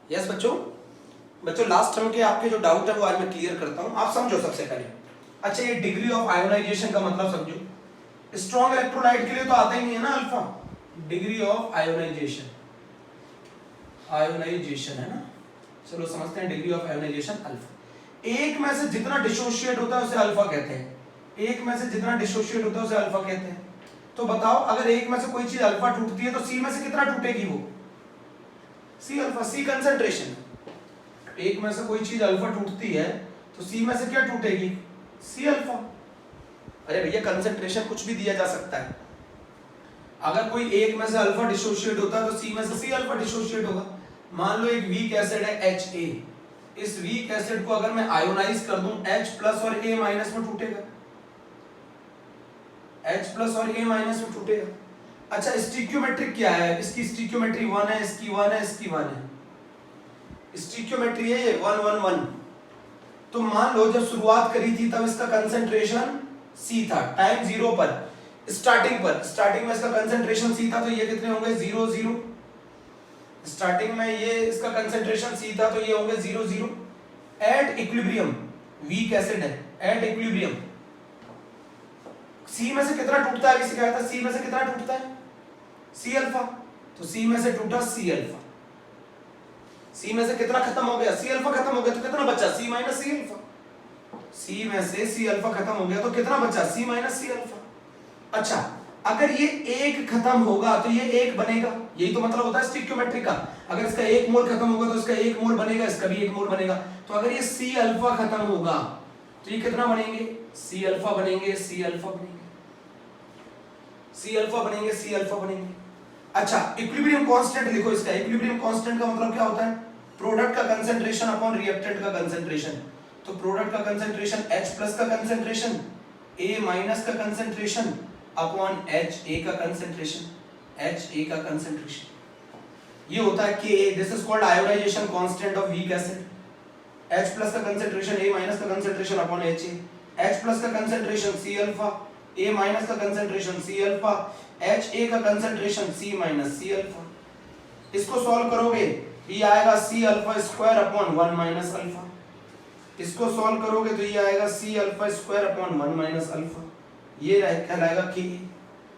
Yes बच्चों, last term के आपके जो डाउट है वो आज मैं क्लियर करता हूं। आप समझो सबसे पहले। अच्छा, ये डिग्री ऑफ आयोनाइजेशन का मतलब समझो। स्ट्रॉन्ग इलेक्ट्रोलाइट के लिए तो आता ही नहीं है ना अल्फा। डिग्री ऑफ आयोनाइजेशन है ना। चलो समझते हैं डिग्री ऑफ आयोनाइजेशन अल्फा। एक में से जितना डिसोशिएट होता है उसे अल्फा कहते हैं। एक में से जितना डिसोशिएट होता है उसे अल्फा कहते हैं। तो बताओ, अगर एक में से कोई चीज अल्फा टूटती है तो सी में से कितना टूटेगी वो? C alpha. C concentration. एक में से कोई चीज अल्फा टूटती है तो सी में से क्या टूटेगी? C alpha. अरे भैया, कंसंट्रेशन कुछ भी दिया जा सकता है। अगर कोई एक में से अल्फा डिसोशिएट होता है तो सी में से सी अल्फा डिसोशिएट होगा। मान लो एक वीक एसिड है HA। इस वीक एसिड को अगर मैं आयोनाइज कर दूं H प्लस और A माइनस में टूटेगा। H प्लस और A माइनस में टूटेगा। अच्छा, स्टिक्योमेट्रिक क्या है? इसकी स्टिक्योमेट्री 1 है, इसकी 1 है, इसकी 1 है। स्टिक्योमेट्री है ये 1 1 1। तो मान लो जब शुरुआत करी थी तब इसका कंसंट्रेशन C था, टाइम 0 पर, स्टार्टिंग में इसका कंसंट्रेशन C था, तो ये कितने होंगे? 0 0। स्टार्टिंग में ये इसका कंसंट्रेशन C था तो ये होंगे 0 0। एट इक्विलिब्रियम, वीक एसिड है, एट इक्विलिब्रियम C में से कितना टूटता है? किसी कहता है C में से कितना टूटता है? C alpha. तो C में से टूटा C अल्फा। C में से कितना खत्म हो गया? C अल्फा खत्म हो गया, तो कितना बचा? C minus C alpha. C में से C अल्फा खत्म हो गया तो कितना बचा? C minus C alpha. अच्छा, अगर ये एक खत्म होगा तो ये एक बनेगा। यही तो मतलब होता है स्टिक्योमेट्री का। अगर इसका एक मोल खत्म होगा तो इसका एक मोल बनेगा, इसका भी एक मोल बनेगा। तो अगर ये C अल्फा खत्म होगा तो ये कितना बनेंगे? C अल्फा बनेंगे, C अल्फा बनेंगे, C अल्फा बनेंगे, C अल्फा बनेंगे। अच्छा, इक्विलिब्रियम कांस्टेंट लिखो इसका। इक्विलिब्रियम कांस्टेंट का मतलब क्या होता है? प्रोडक्ट का कंसंट्रेशन अपॉन रिएक्टेंट का कंसंट्रेशन। तो प्रोडक्ट का कंसंट्रेशन H प्लस का कंसंट्रेशन A माइनस का कंसंट्रेशन अपॉन HA का कंसंट्रेशन, HA का कंसंट्रेशन। ये होता है Ka। This is called ionization constant of weak acid. H plus का कंसंट्रेशन A माइनस का concentration upon HA। H plus का concentration C alpha, A minus का कंसंट्रेशन C अल्फा, HA का concentration C minus C alpha. इसको solve करोगे ये आएगा C alpha square upon 1 minus alpha. इसको सॉल्व करोगे तो ये आएगा C alpha square upon 1 minus alpha. ये कहलाएगा Ka।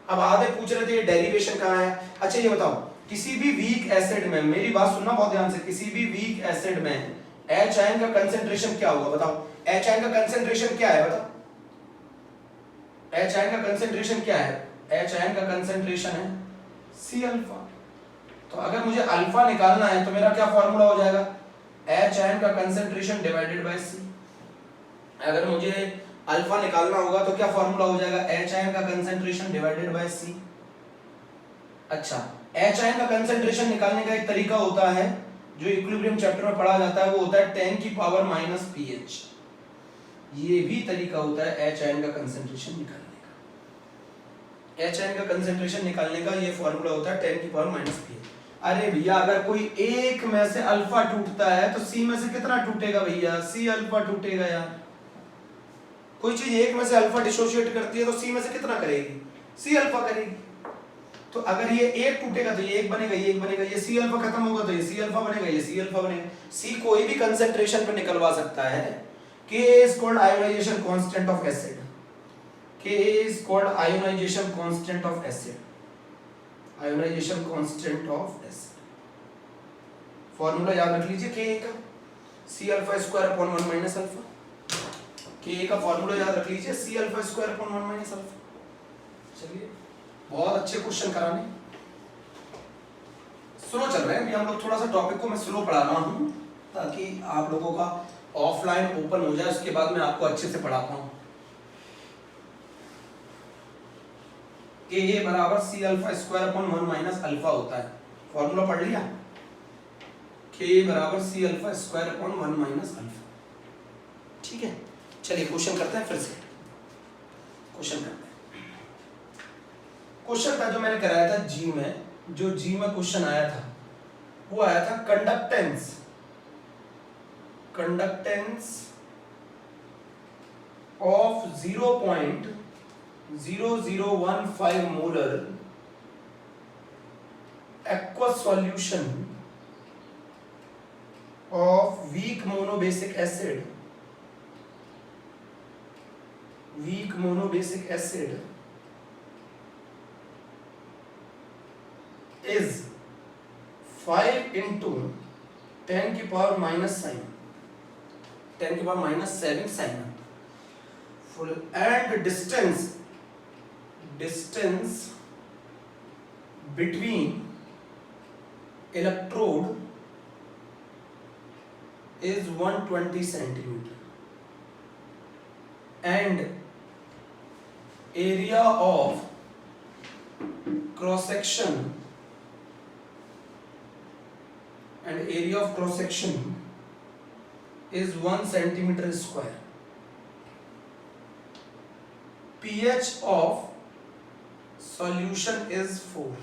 अब आधे पूछ रहे थे ये डेरिवेशन कहाँ है। अच्छा, ये बताओ, किसी भी वीक एसिड में, मेरी बात सुनना बहुत ध्यान से, किसी भी वीक एसिड में H आयन का कंसंट्रेशन क्या होगा? बताओ, H आयन का कंसंट्रेशन क्या है? बताओ, H आयन का कंसंट्रेशन क्या है? H आयन का कंसंट्रेशन है C अल्फा। तो अगर मुझे अल्फा निकालना है तो मेरा क्या फॉर्मूला हो जाएगा? H आयन का कंसंट्रेशन डिवाइडेड बाय C। अगर मुझे अल्फा निकालना होगा तो क्या फॉर्मूला हो जाएगा? H आयन का कंसंट्रेशन डिवाइडेड बाय C। अच्छा, H आयन का कंसंट्रेशन निकालने का एक तरीका होता है जो इक्विलिब्रियम चैप्टर में पढ़ा जाता है, वो होता है 10 की पावर माइनस pH। ये भी तरीका होता है H आयन का कंसंट्रेशन निकालने का। H आयन का कंसंट्रेशन निकालने का ये फॉर्मूला होता है 10 की पावर माइनस pH। अरे भैया, अगर कोई एक में से अल्फा टूटता है तो C में से कितना टूटेगा भैया? C अल्फा टूटेगा यार। कोई चीज एक में से अल्फा डिसोशिएट करती है तो C में से कितना करेगी? C अल्फा करेगी। तो अगर ये एक टूटेगा तो ये एक बनेगा, ये एक बनेगा, ये C अल्फा खत्म होगा तो ये C अल्फा बनेगा, ये C अल्फा बनेगा। C कोई भी कंसंट्रेशन पे निकलवा सकता है। Ka is called ionization constant of acid. Ka is called ionization constant of acid. Ionization constant of acid. Formula याद रख लीजिए Ka का, C alpha square upon 1 minus alpha. Ka का फॉर्मूला याद रख लीजिए C alpha square upon 1 minus alpha. चलिए, बहुत अच्छे क्वेश्चन कराने। स्लो चल रहे हैं अभी हम लोग, थोड़ा सा टॉपिक को मैं स्लो पढ़ा रहा हूँ ताकि आप लोगों का ऑफलाइन ओपन हो जाए, उसके बाद मैं आपको अच्छे से पढ़ा पाऊँ। Ka बराबर C alpha square upon 1 minus alpha होता है। फॉर्मूला पढ़ लिया? Ka बराबर C alpha square upon 1 minus alpha. ठीक है, चलिए क्वेश्चन करते हैं। फिर से क्वेश्चन करते हैं। क्वेश्चन था जो मैंने कराया था जी में, जो जी में क्वेश्चन आया था वो आया था conductance of 0.0015 molar aqueous solution of weak monobasic acid is 5 into 10 की पावर माइनस साइन 10 की power minus 7 sign full and distance between electrode is 120 centimeter and area of cross section is 1 centimeter square. pH of solution is 4.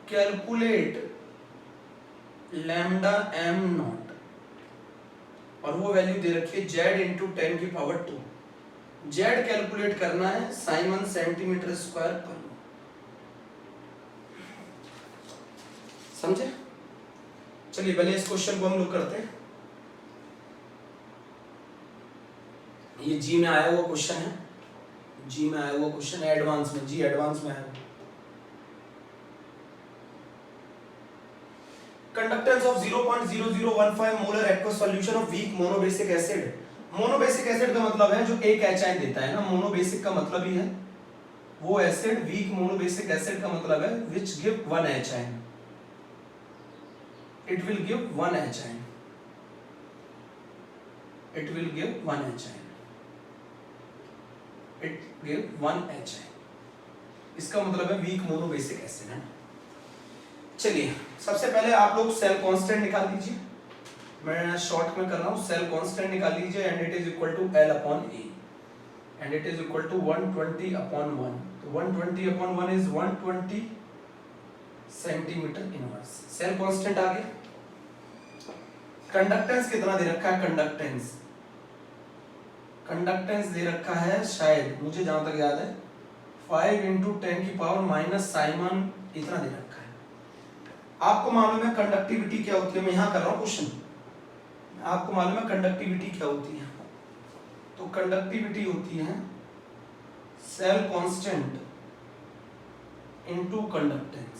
Calculate lambda m naught और वो value दे रखी है z into 10 की power 2. z calculate करना है Simon centimetre square पर. समझे? चलिए पहले इस क्वेश्चन को हम लोग करते हैं. ये जी में आया हुआ क्वेश्चन है. जी में आया हुआ क्वेश्चन एडवांस में. जी एडवांस में आया. Conductance of 0.0015 molar aqueous solution of weak monobasic acid. Monobasic acid का मतलब है जो एक एच देता है ना. मोनोबेसिक का मतलब ही है वो एसिड. वीक मोनोबेसिक एसिड का मतलब है which give 1 H. it will give 1 H ion. It will give 1 H ion. It give 1 H ion. इसका मतलब है वीक मोनोबेसिक एसिड है. चलिए सबसे पहले आप लोग सेल कांस्टेंट निकाल लीजिए. मैं शॉर्ट में कर रहा हूँ. सेल कांस्टेंट निकाल लीजिए and it is equal to L upon A and it is equal to 120 upon 1. तो 120 upon 1 is 120 centimetre inverse. Cell constant आ गया. कंडक्टेंस कितना दे रखा है? कंडक्टेंस दे रखा है शायद मुझे जहां तक याद है 5 इंटू 10 की पावर माइनस साइमन इतना दे रखा है. आपको मालूम है कंडक्टिविटी क्या होती है. मैं यहां कर रहा हूं क्वेश्चन. आपको मालूम है कंडक्टिविटी क्या होती है. तो कंडक्टिविटी होती है सेल कांस्टेंट इनटू कंडक्टेंस.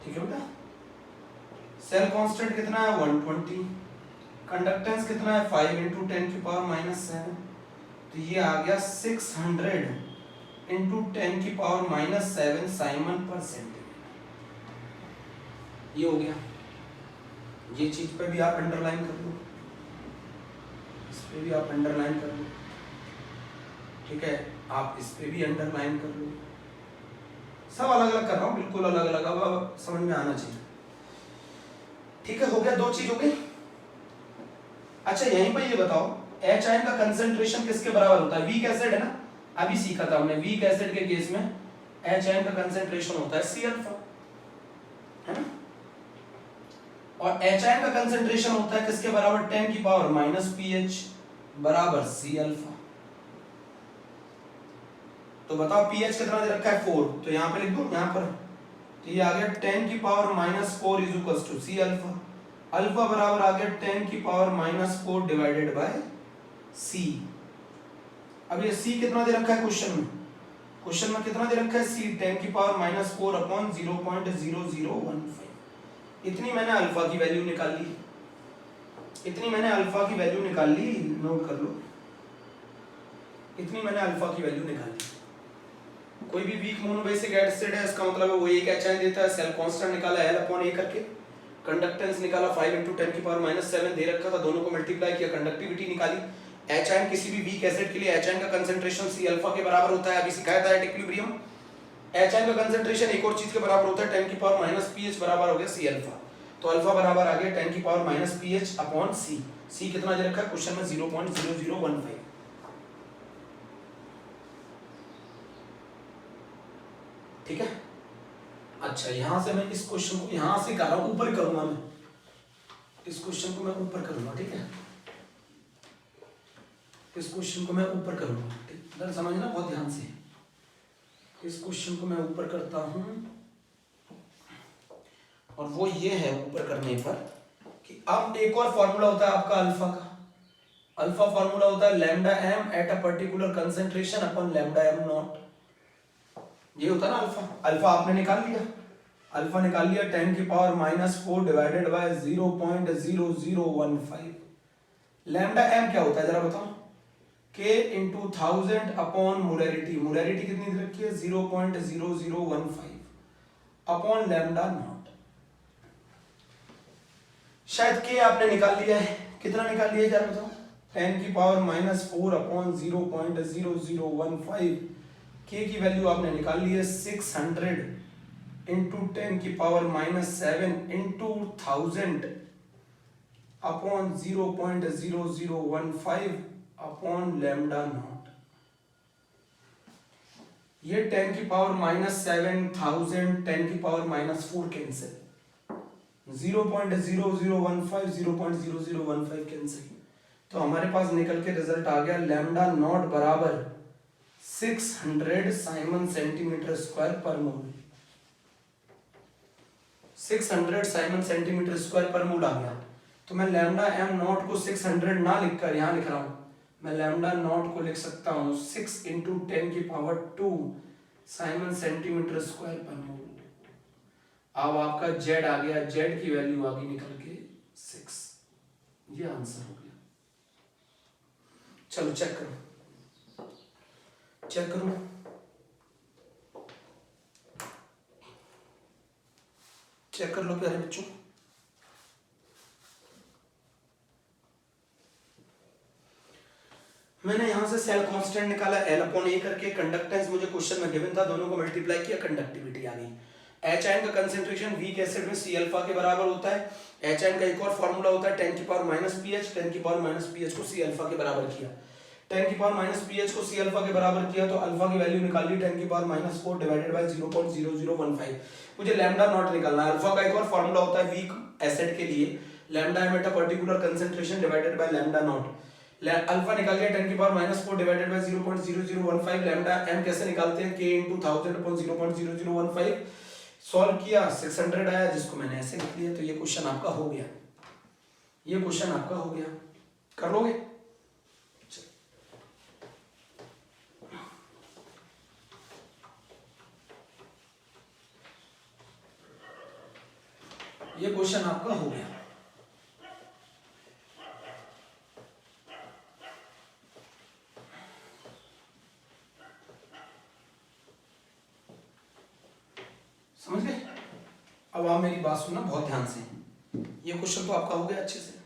ठीक है बेटा. सेल कांस्टेंट कितना है 120. कंडक्टेंस कितना है 5 इंटू 10 की पावर माइनस 7. तो ये आ गया 600 इंटू 10 की पावर माइनस 7 साइमन पर सेंटीमीटर. ये हो गया. ये चीज पे भी आप अंडरलाइन कर लो. इस पे भी आप अंडरलाइन कर लो. ठीक है. आप इस पे भी अंडरलाइन कर लो. सब अलग अलग कर रहा हूँ. बिल्कुल अलग अलग. अब समझ में आना चाहिए. ठीक है. हो गया. 2 चीज हो गई. अच्छा यहीं पर ये बताओ एच आयन का कंसंट्रेशन किसके बराबर होता है? वीक एसिड है ना. अभी सीखा था हमने. वीक एसिड के केस में एच आयन का कंसंट्रेशन होता है सी अल्फा है ना. और एच आयन का कंसंट्रेशन होता है किसके बराबर? 10 की पावर माइनस पीएच बराबर सी अल्फा. तो बताओ पीएच कितना दे रखा है 4. तो यहां पे लिख दो यहां पर. तो ये आ गया 10 की power minus 4 is equal to C alpha. Alpha बराबर आ गया 10 की power minus 4 divided by C. अब ये सी कितना दे रखा है क्वेश्चन में? क्वेश्चन में कितना दे रखा है? सी 10 की पावर माइनस 4 अपॉन 0.0015. इतनी मैंने अल्फा की वैल्यू निकाल ली. नोट कर लो. इतनी मैंने अल्फा की वैल्यू निकाल ली. कोई भी वीक मोनोबेसिक एसिड है इसका मतलब है वो एक एच आयन देता है. सेल कांस्टेंट निकाला L अपॉन A करके. कंडक्टेंस निकाला 5 इंटू 10 की पावर माइनस 7 दे रखा था. दोनों को मल्टीप्लाई किया. कंडक्टिविटी निकाली. एच आयन किसी भी वीक एसिड के लिए एच आयन का कंसंट्रेशन सी अल्फा के बराबर होता है. अभी सिखाया था एट इक्विलिब्रियम. एच आयन का कंसंट्रेशन एक और चीज के बराबर होता है 10 की पावर माइनस पीएच बराबर हो गया सी अल्फा. तो अल्फा बराबर आ गया 10 की पावर माइनस पीएच अपॉन सी. सी कितना दे रखा है क्वेश्चन में? 0.0015. ठीक है. अच्छा यहां से मैं इस क्वेश्चन को यहां से कर रहा हूं. ऊपर करूंगा मैं इस क्वेश्चन को. मैं ऊपर करूंगा. ठीक है. इस क्वेश्चन को मैं ऊपर करूंगा. ठीक है. समझना बहुत ध्यान से. इस क्वेश्चन को मैं ऊपर करता हूं. और वो ये है ऊपर करने पर कि अब एक और फॉर्मूला होता है आपका अल्फा का। अल्फा फॉर्मूला होता है lambda M at a particular concentration upon lambda M not. ये होता है ना अल्फा। अल्फा आपने निकाल लिया, अल्फा निकाल लिया 10 की power -4 divided by 0.0015। Lambda M क्या होता है जरा बताओ? K into 1000 upon molarity. Molarity कितनी दे रखी है? 0.0015 अपॉन लैम्डा नॉट। शायद K आपने निकाल लिया है, कितना निकाल लिया है जरा बताओ? 10 की पावर -4 अपॉन 0.0015। K की वैल्यू आपने निकाल ली है 600 इंटू 10 की power -7 into 1000 upon 0.0015 upon lambda not. ये 10 की पावर -7 1000 10 की पावर -4 कैंसिल, 0.0015 0.0015 कैंसिल। तो हमारे पास निकल के रिजल्ट आ गया लैम्डा नॉट बराबर 600 साइमन सेंटीमीटर स्क्वायर पर मोल। 600 साइमन सेंटीमीटर स्क्वायर पर मोल आ गया। तो मैं लैम्डा एम नॉट को 600 ना लिखकर यहां लिख रहा हूं, मैं लैम्डा नॉट को लिख सकता हूं 6 इंटू 10 की पावर 2 साइमन सेंटीमीटर स्क्वायर पर मोल। अब आपका जेड आ गया, जेड की वैल्यू आ गई निकल के 6। ये आंसर हो गया। चलो चेक करो, चेक करो। चेक कर लो प्यारे बच्चों। मैंने यहां से सेल कांस्टेंट निकाला L अपॉन A करके, कंडक्टेंस मुझे क्वेश्चन में गिवन था, दोनों को मल्टीप्लाई किया, कंडक्टिविटी आ गई। एच आयन का कंसेंट्रेशन वीक एसिड में सी अल्फा के बराबर होता है। एच आयन का एक और फॉर्मूला होता है 10 की पावर -pH, 10 की पावर -pH को सी अल्फा के बराबर किया, 10 की पावर -pH को सी अल्फा के बराबर किया, तो अल्फा की वैल्यू निकाली 10 की पावर -4 डिवाइडेड बाय 0.0015। मुझे लैम्डा नॉट निकालना है। अल्फा का एक और फॉर्मूला होता है वीक एसिड के लिए, lambda M at a particular concentration divided by lambda not. Alpha निकाल लिया 10 की power -4 divided by 0.0015। Lambda M कैसे निकालते हैं? K into 1000 upon 0.0015। सॉल्व किया 600 आया, जिसको मैंने ऐसे लिख लिया। तो ये क्वेश्चन आपका हो गया, ये क्वेश्चन आपका हो गया। कर लोगे? ये क्वेश्चन आपका हो गया। समझ गए? अब आप मेरी बात सुनना बहुत ध्यान से। ये क्वेश्चन तो आपका हो गया अच्छे से।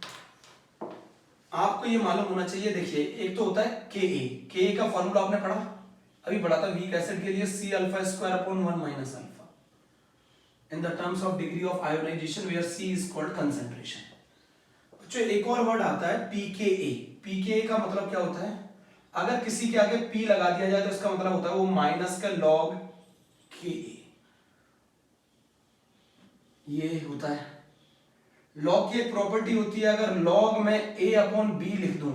आपको ये मालूम होना चाहिए, देखिए एक तो होता है के का फॉर्मूला आपने पढ़ा, अभी पढ़ा था वीक एसिड के लिए C alpha square upon 1 minus alpha in the terms of degree of ionization where C is called concentration. बच्चों एक और वर्ड आता है पीकेए। पीकेए का मतलब क्या होता है? अगर किसी के आगे पी लगा दिया जाए तो इसका मतलब होता है वो माइनस का लॉग के। ये होता है लॉग की एक प्रॉपर्टी होती है, अगर लॉग में a अपॉन बी लिख दूं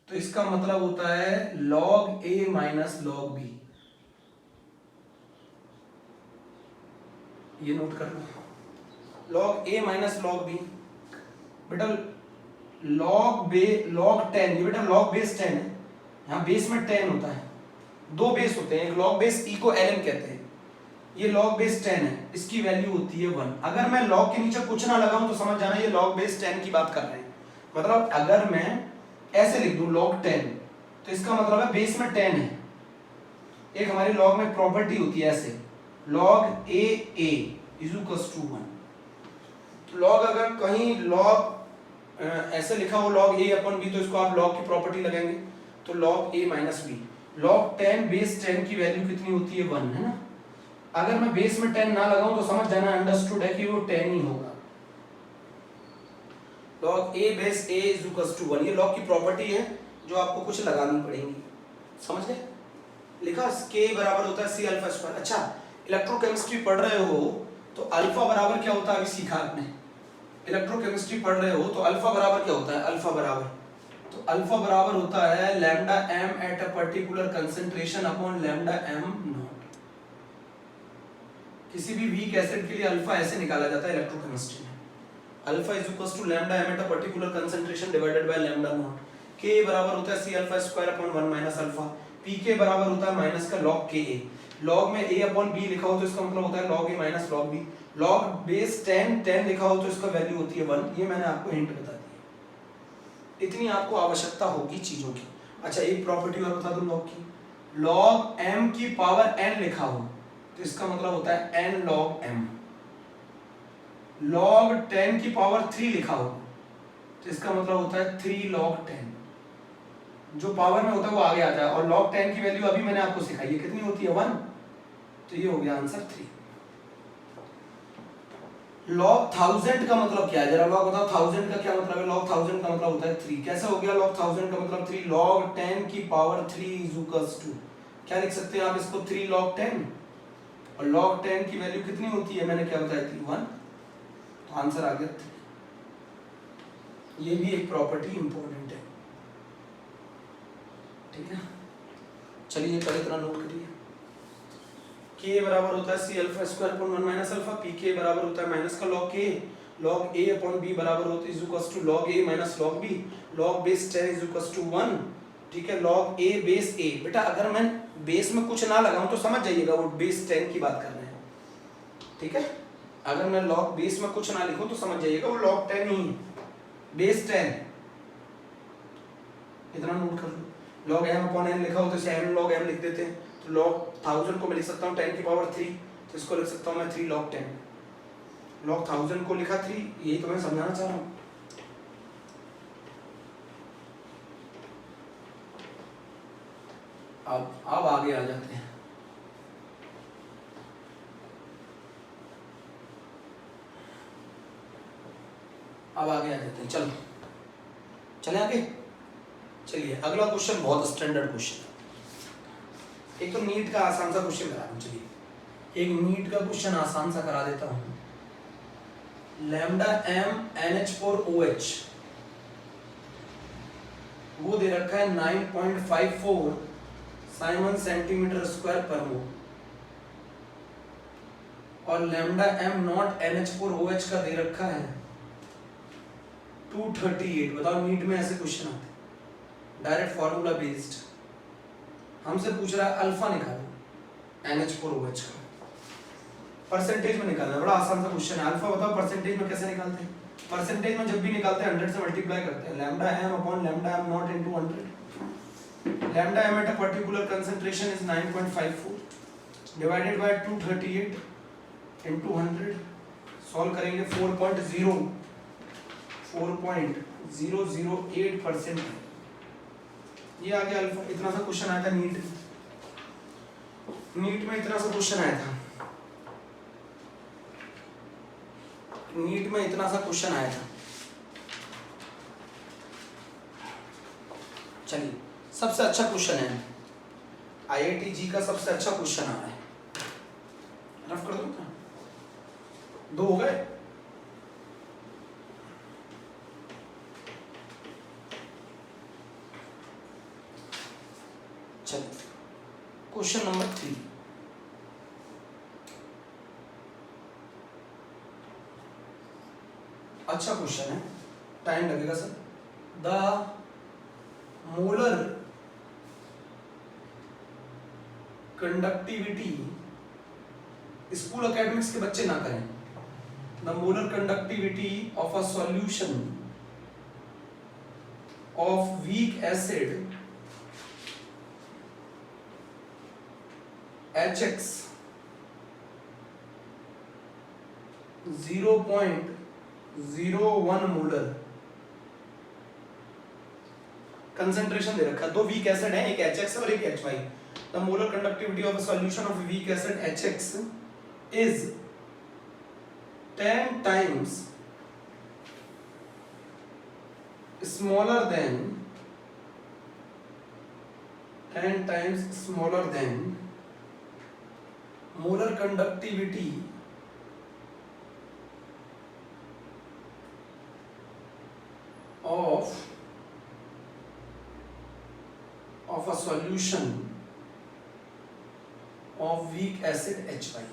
तो इसका मतलब होता है log a minus log B. ये नोट कर लो, log a minus log B. बेटा लॉग 10, ये बेटा लॉग बेस 10 है, यहाँ बेस में 10 होता है, दो बेस होते हैं, एक लॉग बेस e को ln कहते हैं, ये log बेस 10 है, इसकी वैल्यू होती है 1। अगर मैं log के नीचे कुछ ना लगाऊं तो समझ जाना ये log बेस 10 की बात कर रहे हैं। मतलब अगर मैं ऐसे लिख दूं log 10 तो इसका मतलब है बेस में 10 है। एक हमारी log में प्रॉपर्टी होती है ऐसे, log a is equals to 1। तो log अगर कहीं log ऐसे लिखा हो log a अपॉन b तो इसको आप log की प्रॉपर्टी लगाएंगे तो log a minus b। log 10 base 10 की वैल्यू कितनी होती है? 1 है ना। अगर मैं बेस में 10 ना लगाऊं तो समझ जाना अंडरस्टूड है कि वो 10 ही होगा। log a base a is equals to 1, ये log की प्रॉपर्टी है जो आपको कुछ लगानी पड़ेगी। समझ गए? लिखा k बराबर होता है c अल्फा स्क्वायर। अच्छा इलेक्ट्रोकेमिस्ट्री पढ़ रहे हो तो अल्फा बराबर क्या होता है अभी सीखा आपने। इलेक्ट्रोकेमिस्ट्री पढ़ रहे हो तो अल्फा बराबर क्या होता है? अल्फा बराबर होता है lambda m eight a particular concentration upon lambda m not. किसी भी वीक एसिड के लिए अल्फा ऐसे निकाला जाता है इलेक्ट्रोकेमिस्ट्री में, alpha is equal to lambda M at a particular concentration divided by lambda not, के बराबर होता है C alpha square upon 1 minus alpha, P के बराबर होता है माइनस का लॉग के ए, लॉग में a अपॉन b लिखा हो तो इसका मतलब होता है log a माइनस log b, log बेस 10 लिखा हो तो इसका वैल्यू होती है 1, ये मैंने आपको हिंट बता दी, इतनी आपको आवश्यकता होगी चीजों की। अच्छा एक प्रॉपर्टी और बता दूं log की, log m की पावर n लिखा हो तो इसका मतलब होता है n log m, log 10 की पावर 3 लिखा हो तो इसका मतलब होता है 3 log 10, जो पावर में होता है वो आगे आता है, और log 10 की वैल्यू अभी मैंने आपको सिखाई है कितनी होती है 1, तो ये हो गया आंसर 3। log 1000 का मतलब क्या है जरा log बताओ, 1000 का क्या मतलब है, log 1000 का मतलब होता है 3, कैसे हो गया log 1000 का मतलब 3, log 10 की पावर 3 इज इक्वल्स टू, क्या लिख सकते हैं आप इसको 3 log 10, और log 10 की वैल्यू कितनी होती है मैंने क्या बताया थी 1, तो आंसर आ गया 3। ये भी एक प्रॉपर्टी इंपॉर्टेंट है, ठीक है। चलिए पहले इतना नोट करिए, k बराबर होता है c alpha square upon 1 minus alpha, pk बराबर होता है माइनस का log k, log a अपॉन b बराबर होता है is equals to log a माइनस log b, log base 10 is equals to 1, ठीक है। log a बेस a, बेटा अगर मैं बेस में कुछ ना लगाऊं तो समझ जाइएगा वो बेस 10 की बात कर रहे हैं, ठीक है। अगर मैं log बेस में कुछ ना लिखूं तो समझ जाइएगा वो log 10 ही है, बेस 10, इतना नोट कर लो। log m अपॉन n लिखा हो तो इसे m log m लिख देते हैं, तो log 1000 को मैं लिख सकता हूँ 10 की पावर 3, तो इसको लिख सकता हूँ मैं 3 log 10, log 1000 को लिखा 3, यही तो मैं समझाना चाह रहा हूँ। अब आगे आ जाते हैं, अब आगे आ जाते हैं, चलो चले आगे। चलिए अगला क्वेश्चन बहुत स्टैंडर्ड क्वेश्चन है, एक तो नीट का आसान सा क्वेश्चन करा दूं, चलिए एक नीट का क्वेश्चन आसान सा करा देता हूं। लैम्डा m NH4OH वो दे रखा है 9.54 साइमन सेंटीमीटर स्क्वायर पर मोल, और लैम्डा m नॉट NH4OH का दे रखा है 238। बताओ नीट में ऐसे क्वेश्चन आते हैं डायरेक्ट फॉर्मूला बेस्ड, हमसे पूछ रहा है अल्फा निकालो NH4OH का, परसेंटेज में निकालना है, बड़ा आसान सा क्वेश्चन है। अल्फा बताओ परसेंटेज में कैसे निकालते हैं, परसेंटेज में जब भी निकालते हैं 100 से मल्टीप्लाई करते हैं, lambda m upon lambda m not into 100, lambda m eight a particular concentration is 9.54 divided by 238 into 100, solve करेंगे 4.008%, ये आ गया अल्फा। इतना सा क्वेश्चन आया था नीट में इतना सा क्वेश्चन आया था, नीट में इतना सा क्वेश्चन आया था। चलिए सबसे अच्छा क्वेश्चन है IIT जी का, सबसे अच्छा क्वेश्चन आ रहा है, रफ कर दो, 2 हो गए। चलिए क्वेश्चन नंबर 3, अच्छा क्वेश्चन है, टाइम लगेगा sir. The molar conductivity, school academics के बच्चे ना करें, the molar conductivity of a solution of weak acid HX 0.01 molar, concentration दे रखा है, 2 वीक एसिड है, एक HX और एक HY। The molar conductivity of a solution of weak acid HX is 10 times smaller than molar conductivity of a solution of weak acid HY।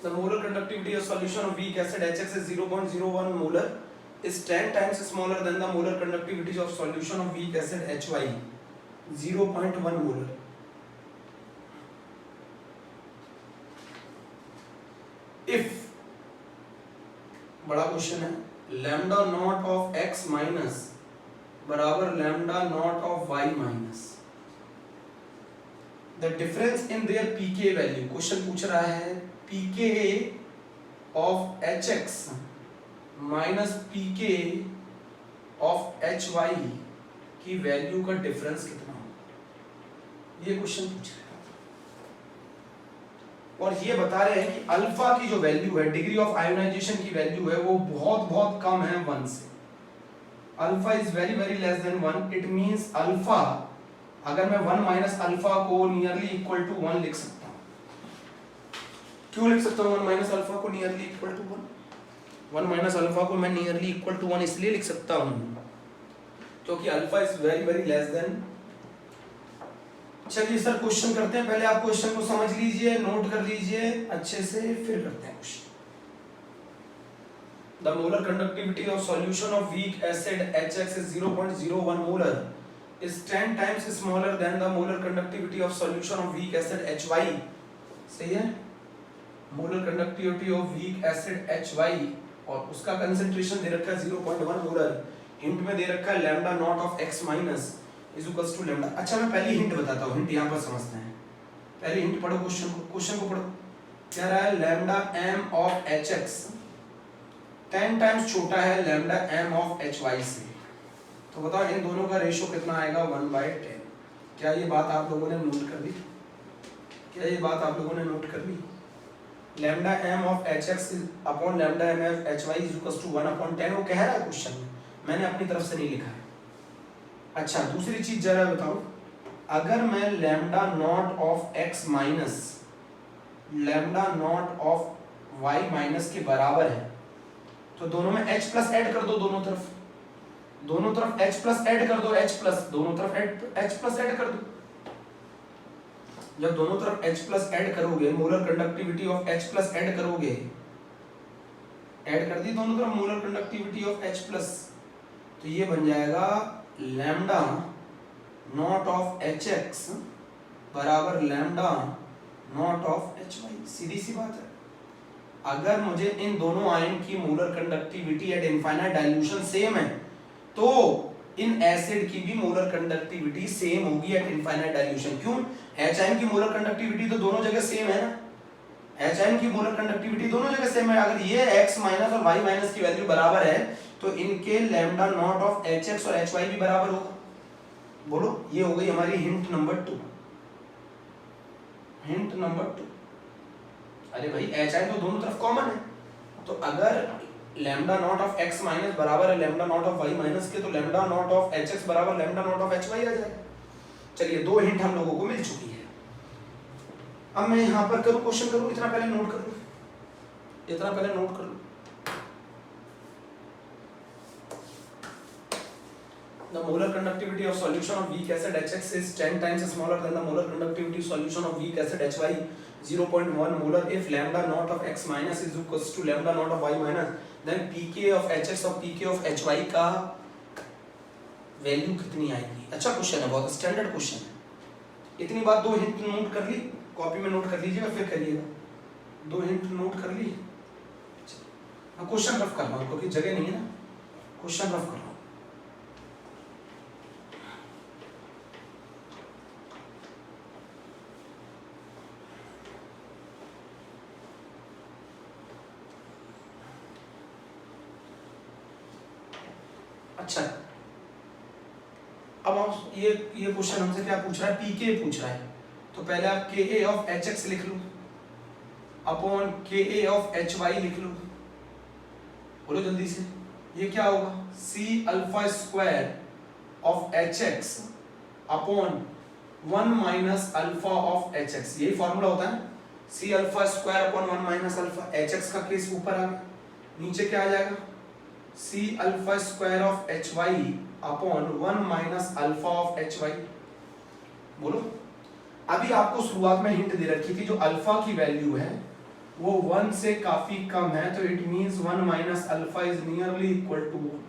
The molar conductivity of solution of weak acid HX is 0.01 molar is 10 times smaller than the molar conductivity of solution of weak acid HY 0.1 molar. If बड़ा question है lambda not of x minus बराबर lambda not of y minus the difference in their pK value. Question पूछ रहा है pK of hx minus pK of hy की value का difference कितना होगा, ये क्वेश्चन पूछ रहा है. और ये बता रहे हैं कि अल्फा की जो वैल्यू है, डिग्री ऑफ आयोनाइजेशन की वैल्यू है, वो बहुत बहुत कम है 1 से. Alpha is very very less than 1. It means alpha, अगर मैं 1 माइनस अल्फा को नियरली इक्वल टू 1 लिख सकता हूं. क्यों लिख सकता हूं 1 माइनस अल्फा को nearly equal to 1? 1 minus alpha को मैं नियरली इक्वल टू 1 इसलिए लिख सकता हूं क्योंकि alpha is very very less then. चलिए सर क्वेश्चन करते हैं. पहले आप क्वेश्चन को समझ लीजिए, नोट कर लीजिए अच्छे से, फिर करते हैं question. The molar conductivity of solution of weak acid HX is 0.01 molar is 10 times smaller than the molar conductivity of solution of weak acid HY. सही है. Molar conductivity of weak acid HY और उसका concentration दे रखा है 0.1 molar. Hint में दे रखा है lambda not of x minus is equals to lambda. अच्छा मैं पहली हिंट बताता हूँ, हिंट यहाँ पर समझते हैं. पहली हिंट पढ़ो, क्वेश्चन को पढ़ो. क्या रहा है? Lambda m of HX 10 times छोटा है लैम्डा m ऑफ HY से. तो बताओ इन दोनों का रेशियो कितना आएगा? 1/10. क्या ये बात आप लोगों ने नोट कर ली? क्या ये बात आप लोगों ने नोट कर ली? Lambda m of HX upon lambda m of HY is equals to 1/10. वो कह रहा है क्वेश्चन में, मैंने अपनी तरफ से नहीं लिखा है. अच्छा दूसरी चीज जरा बताओ, अगर मैं lambda naught of x minus lambda naught of y minus के बराबर है तो दोनों में h प्लस ऐड कर दो. दोनों तरफ h प्लस ऐड कर दो. h प्लस दोनों तरफ h प्लस ऐड कर दो. जब दोनों तरफ h प्लस ऐड करोगे, molar conductivity of h plus add करोगे, ऐड कर दी दोनों तरफ molar conductivity of h plus, तो ये बन जाएगा लैम्डा नॉट ऑफ HX बराबर लैम्डा नॉट ऑफ HY. सीधी सी बात है. अगर मुझे इन दोनों आयन की molar conductivity eight infinite dilution same है तो इन एसिड की भी मोलर कंडक्टिविटी सेम होगी एट इनफाइनाइट डाइल्यूशन. क्यों? H की मोलर कंडक्टिविटी तो दोनों जगह सेम है ना. H की मोलर कंडक्टिविटी दोनों जगह सेम है. अगर ये x माइनस और y माइनस की वैल्यू बराबर है तो इनके लैम्डा नॉट ऑफ HX और HY भी बराबर होगा. बोलो, ये हो गई हमारी हिंट नंबर 2. Hint number 2. अरे भाई HI तो दोनों तरफ कॉमन है, तो अगर lambda naught of x minus बराबर है lambda not of y minus के तो लैम्डा नॉट ऑफ HX बराबर लैम्डा नॉट ऑफ HY आ जाएगा. चलिए 2 हिंट हम लोगों को मिल चुकी है. अब मैं यहाँ पर करूँ क्वेश्चन करूँ, इतना पहले नोट कर लूँ, इतना पहले नोट कर लूँ. The molar conductivity of solution of weak acid HX is 10 times smaller than the molar conductivity solution of weak acid HY 0.1 molar. If lambda naught of x minus is equals to lambda naught of y minus, then pK of HX और pK of HY का value कितनी आएगी? अच्छा question है, बहुत standard question है. इतनी बात 2 हिंट नोट कर ली, कॉपी में नोट कर लीजिएगा, फिर करिएगा. 2 हिंट नोट कर ली. मैं क्वेश्चन रफ कर रहा हूँ क्योंकि जगह नहीं है ना, क्वेश्चन रफ कर रहा हूँ. अच्छा अब हम ये क्वेश्चन हमसे क्या पूछ रहा है? pK पूछ रहा है. तो पहले आप Ka ऑफ HX लिख लो अपॉन Ka ऑफ HY लिख लो. बोलो जल्दी से, ये क्या होगा? C alpha square of HX upon 1 minus alpha of HX. यही फॉर्मूला होता है. C alpha square upon 1 minus alpha. HX का केस ऊपर आ गया, नीचे क्या आ जाएगा? C alpha square of HY upon 1 minus alpha of HY. बोलो, अभी आपको शुरुआत में हिंट दे रखी थी, जो अल्फा की वैल्यू है वो 1 से काफी कम है, तो it means 1 minus alpha is nearly equal to 1।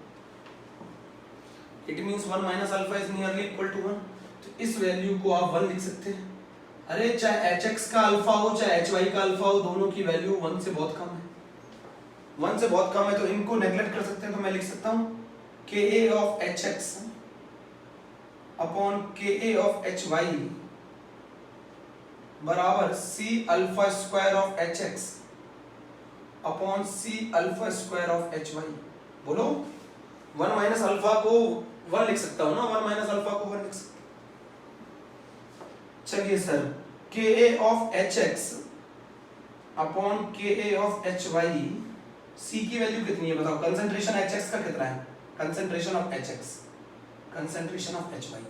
It means 1 minus alpha is nearly equal to 1। तो इस वैल्यू को आप 1 लिख सकते हैं। अरे चाहे hx का अल्फा हो चाहे hy का अल्फा हो, दोनों की वैल्यू 1 से बहुत कम है। 1 से बहुत कम है तो इनको नेगलेक्ट कर सकते हैं। तो मैं लिख सकता हूं ka of hx upon ka of hy बराबर c alpha square of hx upon c alpha square of hy। बोलो 1 माइनस अल्फा को 1 लिख सकता हूं ना, 1 माइनस अल्फा को 1 लिख सकता। चलिए sir, ka of hx upon ka of hy, c की वैल्यू कितनी है बताओ। कंसंट्रेशन hx का कितना है, concentration of hx, concentration of hy,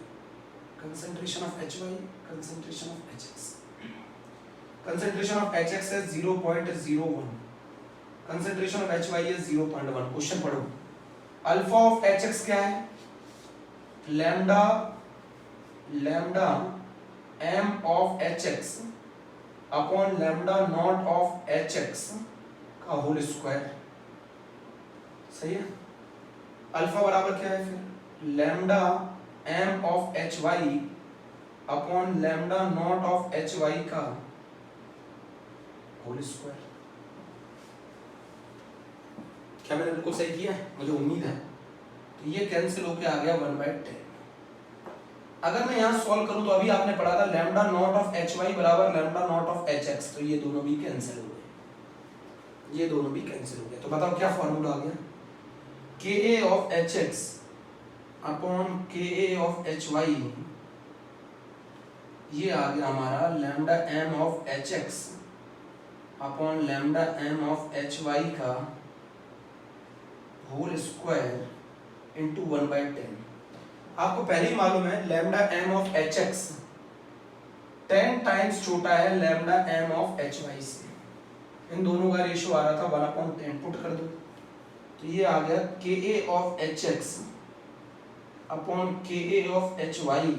concentration of hy, concentration of hx। Concentration of hx है 0.01, कंसंट्रेशन ऑफ hy है 0.1। क्वेश्चन पढ़ो, अल्फा ऑफ hx क्या है, lambda lambda m of hx upon lambda not of hx का whole square. सही है। Alpha बराबर क्या है फिर, lambda m of hy upon lambda not of hy का होल स्क्वायर। क्या मैंने बिल्कुल सही किया है, मुझे उम्मीद है। तो ये कैंसिल होके आ गया 1/10। अगर मैं यहाँ सॉल्व करूँ तो अभी आपने पढ़ा था लैम्डा नॉट ऑफ hy बराबर लैम्डा नॉट ऑफ hx, तो ये दोनों भी कैंसिल हो गए, ये दोनों भी कैंसिल हो गए। तो बताओ क्या फॉर्मूला आ गया, ka of hx upon ka of hy, ये आ गया हमारा lambda m of hx upon lambda m of hy का होल स्क्वायर इंटू 1/10। आपको पहले ही मालूम है lambda m of hx 10 times छोटा है लैम्डा m ऑफ hy से। इन दोनों का रेशियो आ रहा था 1/10, पुट कर दो तो ये आ गया ka of hx upon ka of hy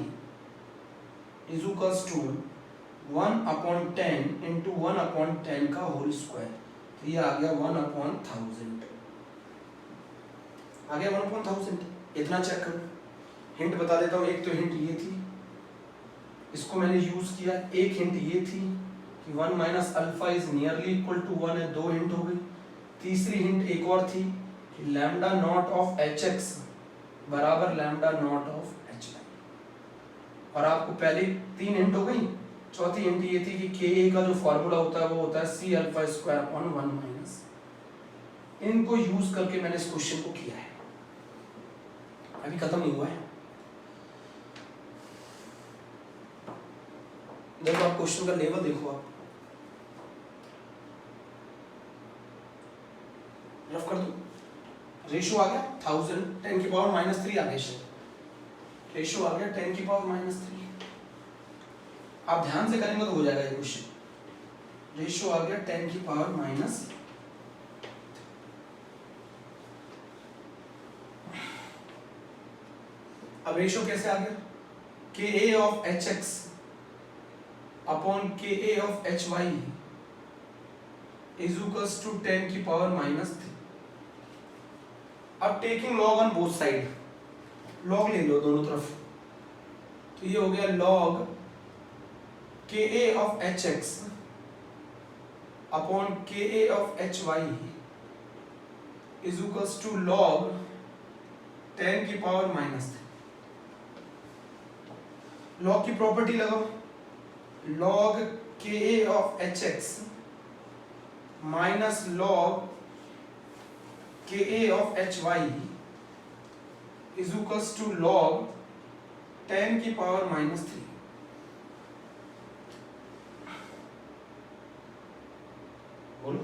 is equals to 1/10 into 1/10 का होल स्क्वायर। तो ये आ गया 1/1000, आ गया 1/1000। इतना चेक करो, हिंट बता देता हूँ। एक तो हिंट ये थी, इसको मैंने यूज किया। एक हिंट ये थी कि 1 minus alpha is nearly equal to 1 है, 2 हिंट हो गई। तीसरी हिंट एक और थी कि लैम्डा नॉट ऑफ hx बराबर लैम्डा नॉट ऑफ hy। और आपको पहले 3 हिंट हो गई। चौथी हिंट ये थी कि ka का जो फॉर्मूला होता है वो होता है c alpha square upon 1 minus. इनको यूज करके मैंने इस क्वेश्चन को किया है, अभी खत्म नहीं हुआ है। देखो आप क्वेश्चन का लेवल देखो, आप रफ कर दो। रेशियो आ गया 1000, 10 की पावर -3 आ गया। रेशियो आ गया 10 की पावर -3। आप ध्यान से करेंगे तो हो जाएगा ये क्वेश्चन। रेशियो आ गया 10 की पावर -। अब रेशियो कैसे आ गया, ka of hx upon ka of hy is equals to 10 की पावर -3। अब taking log on both side, log ले लो दोनों तरफ। तो ये हो गया log ka of hx upon ka of hy is equals to log 10 की पावर -3। लॉग की प्रॉपर्टी लगाओ, log ka of hx minus log ka of hy is equals to log 10 की पावर -3। बोलो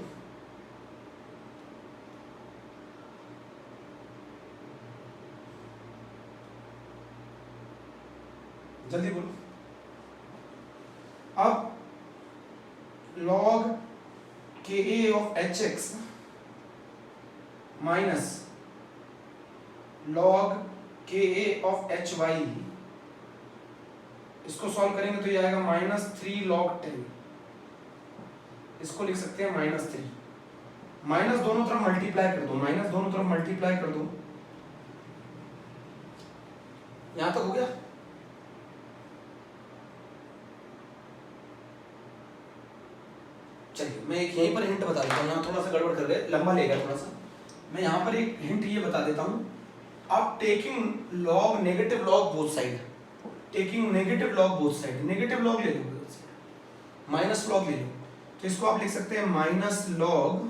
जल्दी बोलो। अब log ka of hx minus log ka of hy, इसको solve करेंगे तो ये आएगा -3 log 10। इसको लिख सकते हैं -3। माइनस दोनों तरफ मल्टीप्लाई कर दो, माइनस दोनों तरफ मल्टीप्लाई कर दो। यहां तक हो गया? चलिए मैं एक यहीं पर हिंट बता देता हूँ, यहाँ थोड़ा सा गड़बड़ कर गए, लंबा लेगा थोड़ा सा। मैं यहाँ पर एक हिंट ये बता देता हूँ, आप taking log negative log both side, taking negative log both side, negative log ले लो, माइनस लॉग ले लो, तो इसको आप लिख सकते हैं minus log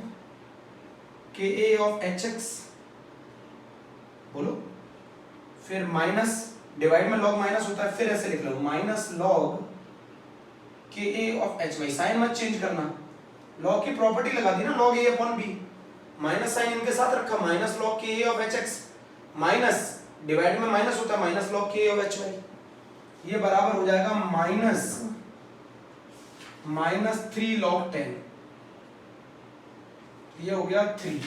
K a of H X, बोलो, फिर माइनस, डिवाइड में लॉग माइनस होता है, फिर ऐसे लिख लो minus log K a of H Y, sign मत चेंज करना, लॉग की प्रॉपर्टी लगा दी ना, log A upon B, minus sign इनके साथ रखा, minus log K a of H X, minus divide में माइनस होता है, minus log K a of H Y, ये बराबर हो जाएगा माइनस 3 log 10, ये हो गया 3।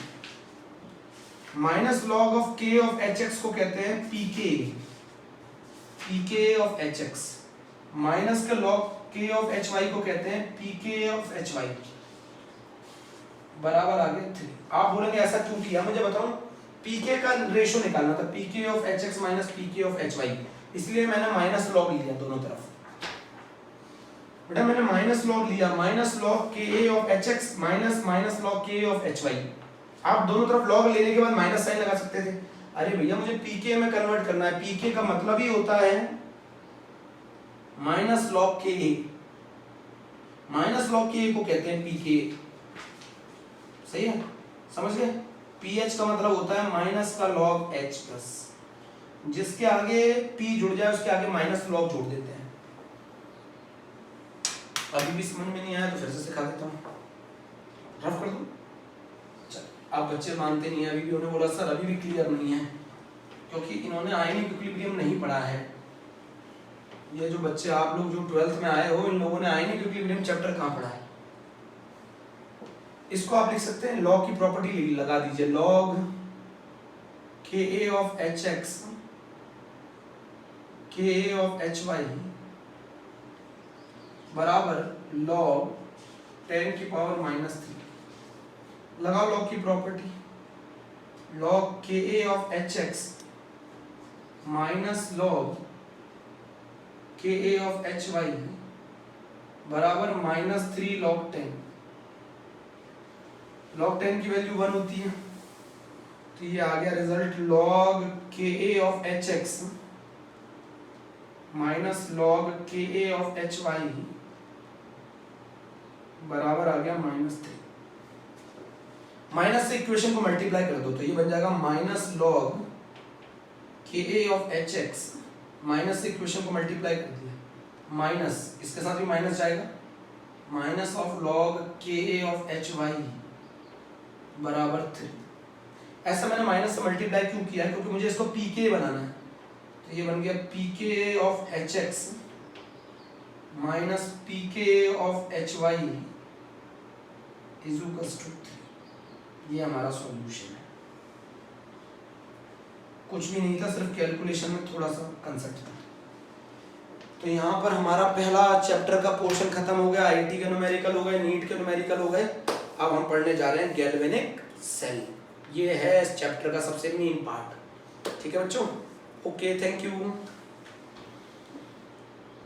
माइनस लॉग ऑफ के ऑफ एच एक्स को कहते हैं पीके, पीके ऑफ एच एक्स, माइनस के लॉग के ऑफ एच वाई को कहते हैं पीके ऑफ एच वाई, बराबर आ गया 3। आप बोलेंगे ऐसा क्यों किया, मुझे बताओ, पीके का रेशो निकालना था, pK of H X minus pK of H Y, इसलिए मैंने माइनस लॉग लिया दोनों तरफ। बेटा मैंने माइनस लॉग लिया, minus log K a of H X minus minus log K a of H Y, आप दोनं तरफ लॉग लेने के बाद माइनस साइन लगा सकते थे। अरे भैया मुझे पीके में कन्वर्ट करना है, पीके का मतलब ही होता है माइनस लॉग के ए, माइनस लॉग के ए को कहते हैं पीके, सही है, समझ गए? पीएच का मतलब होता है माइनस का लॉग एच प्लस, जिसके आगे पी जुड़ जाए उसके आगे माइनस लॉग जोड़ देते हैं। अभी भी समझ में नहीं आया तो फिर से सिखा देता हूँ, रफ कर दूँ। चल आप बच्चे मानते नहीं है, अभी भी उन्हें बोला सर अभी भी क्लियर नहीं है, क्योंकि इन्होंने आयनिक इक्विलिब्रियम नहीं पढ़ा है। ये जो बच्चे आप लोग जो 12th में आए हो, इन लोगों ने आयनिक इक्विलिब्रियम चैप्टर कहाँ पढ़ा है? इसको आप लिख सकते हैं, लॉग की प्रॉपर्टी लगा दीजिए, log K a of H x के ए ऑफ एच वाई बराबर लॉग 10 की पावर -3। लगाओ लॉग की property, log K a of H X minus log K a of H Y बराबर -3 log 10। log 10 की वैल्यू 1 होती है, तो ये आ गया result, log K a of H X minus log K a of H Y बराबर आ गया -3। माइनस से इक्वेशन को मल्टीप्लाई कर दो तो ये बन जाएगा minus log K a of H X, minus से इक्वेशन को मल्टीप्लाई कर दिया, माइनस इसके साथ भी माइनस जाएगा, minus of log K a of H Y बराबर 3। ऐसा मैंने माइनस से मल्टीप्लाई क्यों किया है? क्योंकि मुझे इसको पीके बनाना है, तो ये बन गया pK of H X minus pK of H Y is equals to 3। ये हमारा सॉल्यूशन है, कुछ भी नहीं था, सिर्फ कैलकुलेशन में थोड़ा सा कंसेप्ट था। तो यहाँ पर हमारा पहला चैप्टर का पोर्शन खत्म हो गया, आईटी के न्यूमेरिकल हो गए, नीट के न्यूमेरिकल हो गए। अब हम पढ़ने जा रहे हैं गैल्वेनिक सेल, ये है इस चैप्टर का सबसे मेन पार्ट। ठीक है बच्चों, ओके, थैंक यू।